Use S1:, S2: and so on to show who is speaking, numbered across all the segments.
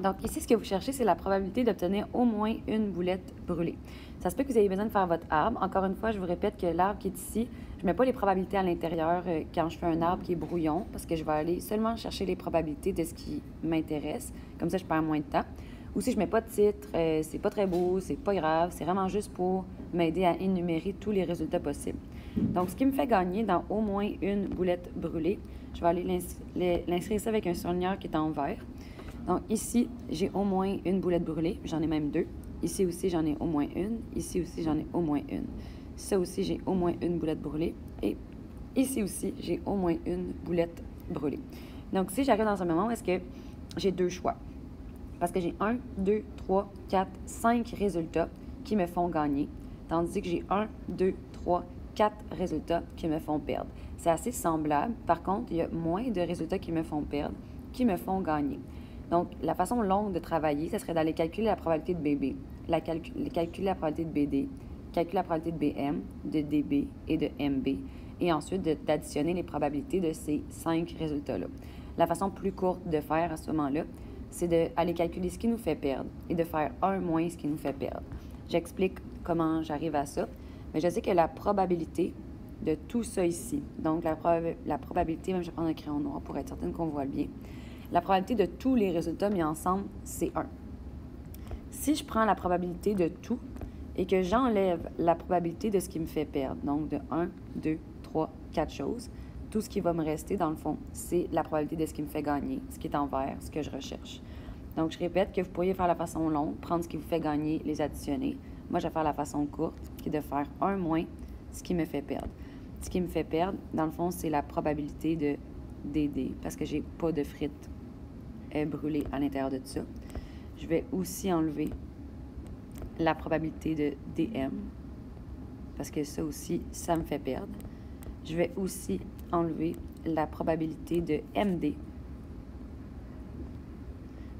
S1: Donc ici, ce que vous cherchez, c'est la probabilité d'obtenir au moins une boulette brûlée. Ça se peut que vous ayez besoin de faire votre arbre. Encore une fois, je vous répète que l'arbre qui est ici, je ne mets pas les probabilités à l'intérieur quand je fais un arbre qui est brouillon, parce que je vais aller seulement chercher les probabilités de ce qui m'intéresse. Comme ça, je perds moins de temps. Ou si je ne mets pas de titre, c'est pas très beau, c'est pas grave. C'est vraiment juste pour m'aider à énumérer tous les résultats possibles. Donc, ce qui me fait gagner dans au moins une boulette brûlée, je vais aller l'inscrire ça avec un surligneur qui est en vert. Donc ici, j'ai au moins une boulette brûlée. J'en ai même deux. Ici aussi, j'en ai au moins une. Ici aussi, j'en ai au moins une. Ça aussi, j'ai au moins une boulette brûlée. Et ici aussi, j'ai au moins une boulette brûlée. Donc si j'arrive dans un moment où est-ce que j'ai deux choix. Parce que j'ai 1, 2, 3, 4, 5 résultats qui me font gagner. Tandis que j'ai 1, 2, 3, 4 résultats qui me font perdre. C'est assez semblable. Par contre, il y a moins de résultats qui me font perdre, qui me font gagner. Donc, la façon longue de travailler, ce serait d'aller calculer la probabilité de BB, calculer la probabilité de BD, calculer la probabilité de BM, de DB et de MB, et ensuite d'additionner les probabilités de ces 5 résultats-là. La façon plus courte de faire à ce moment-là, c'est d'aller calculer ce qui nous fait perdre et de faire 1 moins ce qui nous fait perdre. J'explique comment j'arrive à ça, mais je sais que la probabilité de tout ça ici, donc la probabilité, même je vais prendre un crayon noir pour être certaine qu'on voit bien, la probabilité de tous les résultats mis ensemble, c'est 1. Si je prends la probabilité de tout et que j'enlève la probabilité de ce qui me fait perdre, donc de 1, 2, 3, 4 choses, tout ce qui va me rester, dans le fond, c'est la probabilité de ce qui me fait gagner, ce qui est en vert, ce que je recherche. Donc, je répète que vous pourriez faire la façon longue, prendre ce qui vous fait gagner, les additionner. Moi, je vais faire la façon courte, qui est de faire 1 moins ce qui me fait perdre. Ce qui me fait perdre, dans le fond, c'est la probabilité de DD, parce que j'ai pas de frites brûlées à l'intérieur de tout ça. Je vais aussi enlever la probabilité de DM, parce que ça aussi, ça me fait perdre. Je vais aussi enlever la probabilité de MD.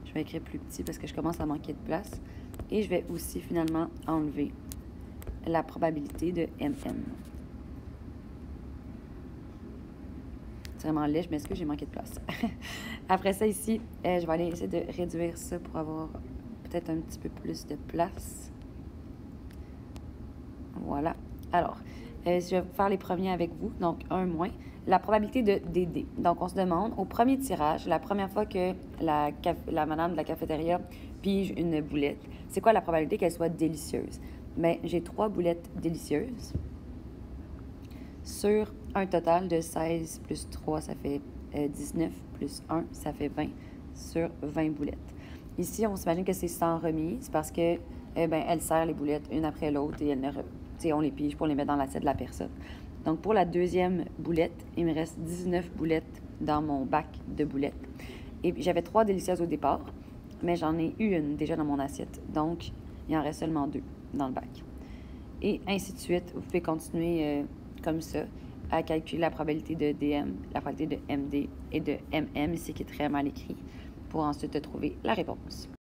S1: Je vais écrire plus petit parce que je commence à manquer de place. Et je vais aussi finalement enlever la probabilité de MM. C'est vraiment laid, je m'excuse, j'ai manqué de place. Après ça, ici, je vais aller essayer de réduire ça pour avoir peut-être un petit peu plus de place. Voilà. Alors, je vais faire les premiers avec vous. Donc, 1 moins. La probabilité de DD. Donc, on se demande, au premier tirage, la première fois que la madame de la cafétéria pige une boulette, c'est quoi la probabilité qu'elle soit délicieuse? Bien, j'ai 3 boulettes délicieuses sur un total de 16 plus 3, ça fait 19, plus 1, ça fait 20, sur 20 boulettes. Ici, on s'imagine que c'est sans remise parce que elle sert les boulettes une après l'autre et on les pige pour les mettre dans l'assiette de la personne. Donc, pour la deuxième boulette, il me reste 19 boulettes dans mon bac de boulettes. Et j'avais 3 délicieuses au départ, mais j'en ai eu une déjà dans mon assiette. Donc, il en reste seulement 2 dans le bac. Et ainsi de suite. Vous pouvez continuer comme ça à calculer la probabilité de DM, la probabilité de MD et de MM, ici qui est très mal écrit, pour ensuite trouver la réponse.